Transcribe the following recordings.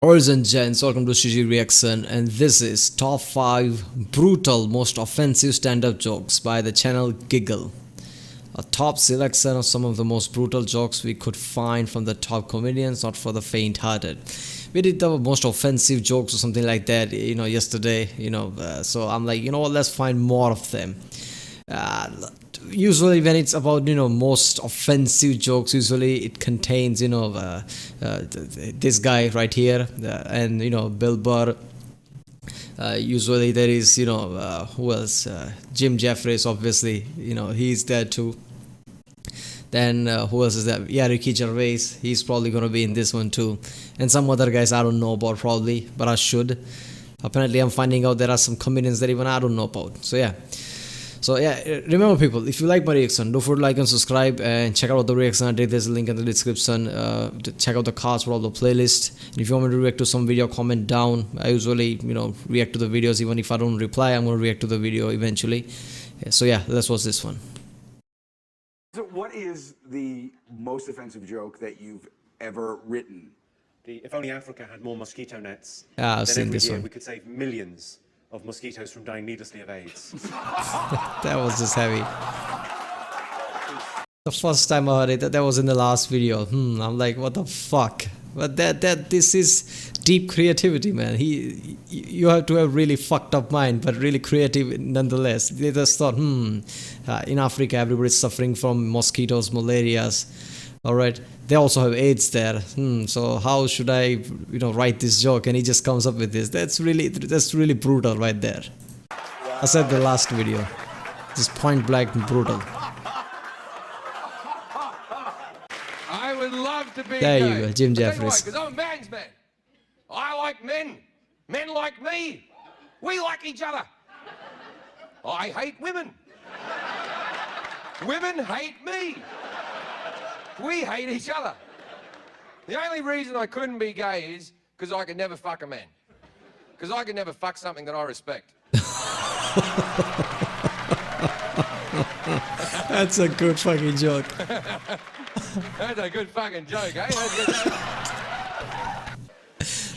Boys and gents, welcome to CG Reaction, and this is top 5 brutal, most offensive stand-up jokes by the channel Giggle. A top selection of some of the most brutal jokes we could find from the top comedians, not for the faint-hearted. We did the most offensive jokes or something like that, yesterday, so I'm like, you know what, let's find more of them. Usually when it's about most offensive jokes, usually it contains this guy right here, and Bill Burr. Usually there is who else, Jim Jeffries, obviously, he's there too. Then who else is that? Yeah, Ricky Gervais, he's probably gonna be in this one too, and some other guys I don't know about probably, but I should. Apparently I'm finding out there are some comedians that even I don't know about. So yeah, remember people, if you like my reaction, don't forget to like and subscribe and check out the reaction I did. There's a link in the description. Check out the cards for all the playlist. And if you want me to react to some video, comment down. I usually react to the videos. Even if I don't reply, I'm gonna react to the video eventually. So yeah, let's watch this one. So what is the most offensive joke that you've ever written? If only Africa had more mosquito nets, I've then seen every this year one. we could save millions of mosquitoes from dying needlessly of AIDS. That was just heavy. The first time I heard it, that was in the last video. I'm like, what the fuck? But this is deep creativity, man. You have to have really fucked up mind, but really creative nonetheless. They just thought, in Africa everybody's suffering from mosquitoes, malarias. All right, they also have AIDS there. So how should I, write this joke? And he just comes up with this. That's really brutal right there. I said the last video, just point blank and brutal. I would love to be There you gay. go, Jim I'll tell you Jeffries. why, 'cause I'm a man's man. I like men. Men like me. We like each other. I hate women. Women hate me. We hate each other. The only reason I couldn't be gay is because I could never fuck a man. Because I could never fuck something that I respect. That's a good fucking joke. That's a good fucking joke, eh? That's good.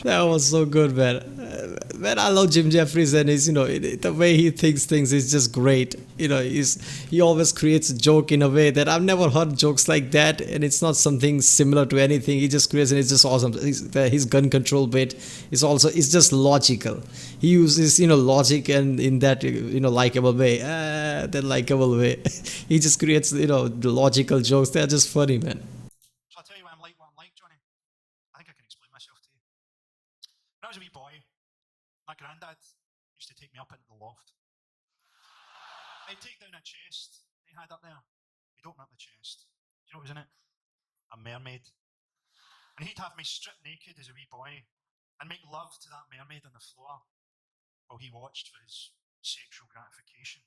That was so good, man. Man, I love Jim Jeffries, and he's, the way he thinks things is just great. He always creates a joke in a way that I've never heard jokes like that, and it's not something similar to anything. He just creates, and it's just awesome. His gun control bit it's just logical. He uses, logic and in that, likable way. That likable way. He just creates, the logical jokes. They're just funny, man. Shall I tell you what I'm like, Johnny? I think I can explain myself to you. When I was a wee boy, my granddad used to take me up into the loft. He'd take down a chest he had up there. He'd open up the chest. Do you know what was in it? A mermaid. And he'd have me stripped naked as a wee boy and make love to that mermaid on the floor while he watched for his sexual gratification.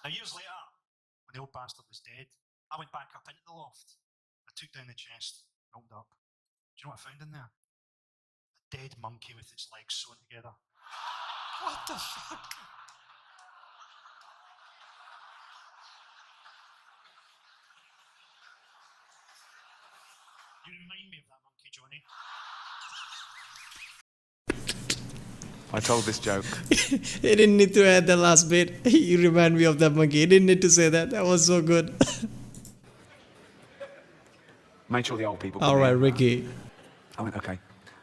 Now, years later, when the old bastard was dead, I went back up into the loft. I took down the chest, opened up. Do you know what I found in there? A dead monkey with its legs sewn together. What the fuck? You remind me of that monkey, Johnny. I told this joke. He didn't need to add the last bit. You remind me of that monkey. He didn't need to say that. That was so good. Made sure the old people. All right, Ricky. I went, okay.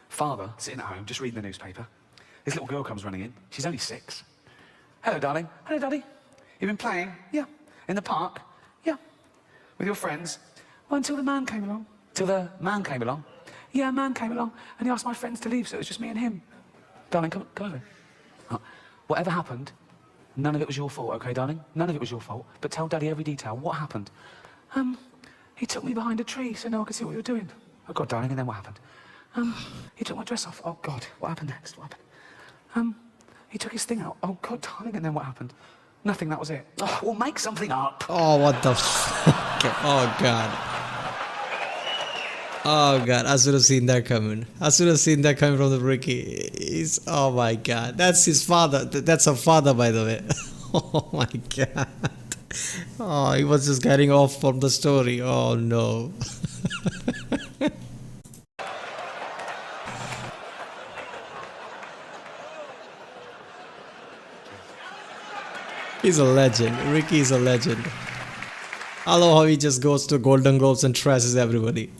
Father, sitting at home, just reading the newspaper. This little girl comes running in. She's only 6. Hello, darling. Hello, Daddy. You've been playing? Yeah. In the park? Yeah. With your friends? Well, until the man came along. Till the man came along? Yeah, a man came along, and he asked my friends to leave, so it was just me and him. Darling, come over. Whatever happened, none of it was your fault, okay, darling? None of it was your fault. But tell Daddy every detail. What happened? He took me behind a tree so no one could see what you were doing. Oh, God, darling, and then what happened? He took my dress off. Oh, God, what happened next? What happened? He took his thing out. Oh, God, darling, and then what happened? Nothing, that was it. Oh, well, make something up. Oh, what the fuck? Oh, God. Oh, God. I should have seen that coming. I should have seen that coming from the Ricky. Oh, my God. That's his father. That's her father, by the way. Oh, my God. Oh, he was just getting off from the story. Oh, no. He's a legend. Ricky is a legend. I love how he just goes to Golden Globes and trashes everybody.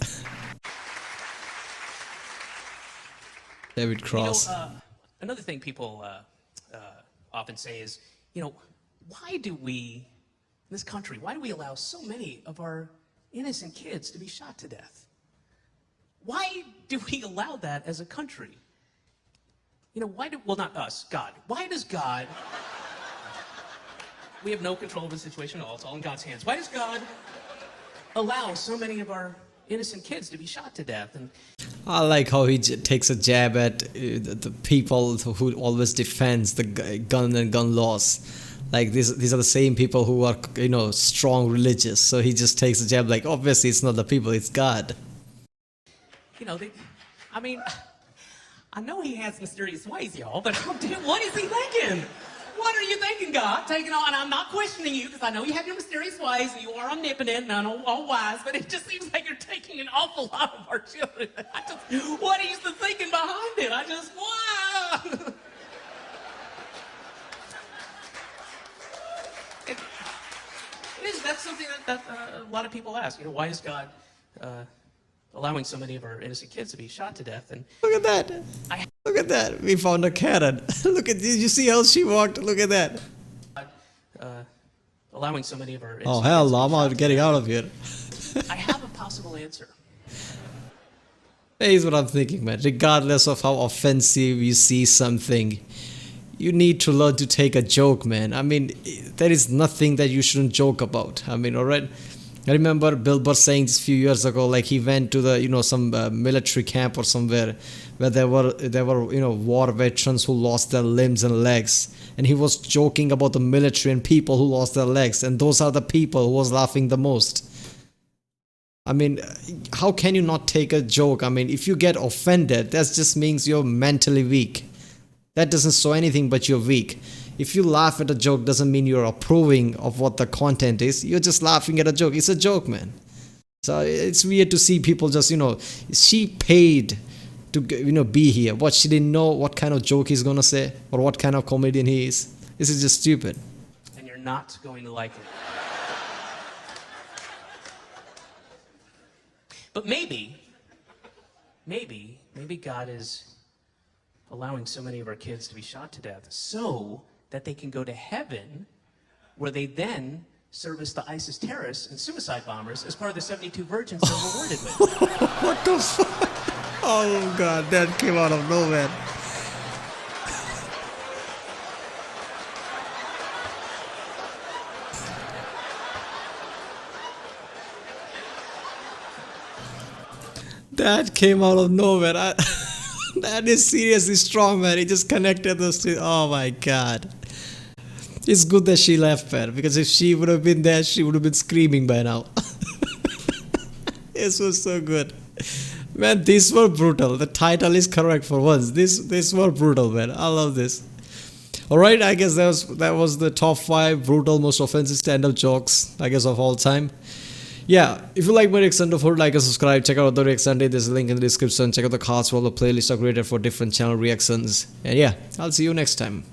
David Cross. Another thing people often say is, why do we, in this country, why do we allow so many of our innocent kids to be shot to death? Why do we allow that as a country? Well, not us, God. Why does God, we have no control of the situation at all, it's all in God's hands. Why does God allow so many of our innocent kids to be shot to death? And I like how he takes a jab at the people who always defends the gun and gun laws. Like these are the same people who are strong religious. So he just takes a jab like, obviously it's not the people, it's God. I know he has mysterious ways, y'all, but what is he thinking? What are you thinking, God? Taking on, and I'm not questioning you because I know you have your mysterious ways and you are omnipotent and all wise, but it just seems like you're taking an awful lot of our children. What is the thinking behind it? Wow. That's something that a lot of people ask. Why is God allowing so many of our innocent kids to be shot to death? And look at that. Look at that. We found a Karen. Look at this. You see how she walked? Look at that. Allowing so many of our oh hell, I'm getting out of here. I have a possible answer. Here's what I'm thinking, man. Regardless of how offensive you see something, you need to learn to take a joke, man. There is nothing that you shouldn't joke about. Alright. I remember Bill Burr saying this a few years ago, like he went to the, some military camp or somewhere where there were war veterans who lost their limbs and legs. And he was joking about the military and people who lost their legs. And those are the people who was laughing the most. How can you not take a joke? If you get offended, that just means you're mentally weak. That doesn't show anything but you're weak. If you laugh at a joke, doesn't mean you're approving of what the content is. You're just laughing at a joke. It's a joke, man. So it's weird to see people just, she paid to, be here. What, she didn't know what kind of joke he's gonna say or what kind of comedian he is. This is just stupid. And you're not going to like it. But maybe God is allowing so many of our kids to be shot to death so that they can go to heaven, where they then service the ISIS terrorists and suicide bombers as part of the 72 virgins they're rewarded with. What the fuck? Oh God, that came out of nowhere. That came out of nowhere. That is seriously strong, man. He just connected those two. Oh my God. It's good that she left, man, because if she would have been there, she would have been screaming by now. This was so good. Man, these were brutal. The title is correct for once. This were brutal, man. I love this. Alright, I guess that was the top 5 brutal, most offensive stand-up jokes, I guess, of all time. Yeah, if you like my reaction to food, like and subscribe. Check out the reaction day. There's a link in the description. Check out the cards for all the playlists are created for different channel reactions. And yeah, I'll see you next time.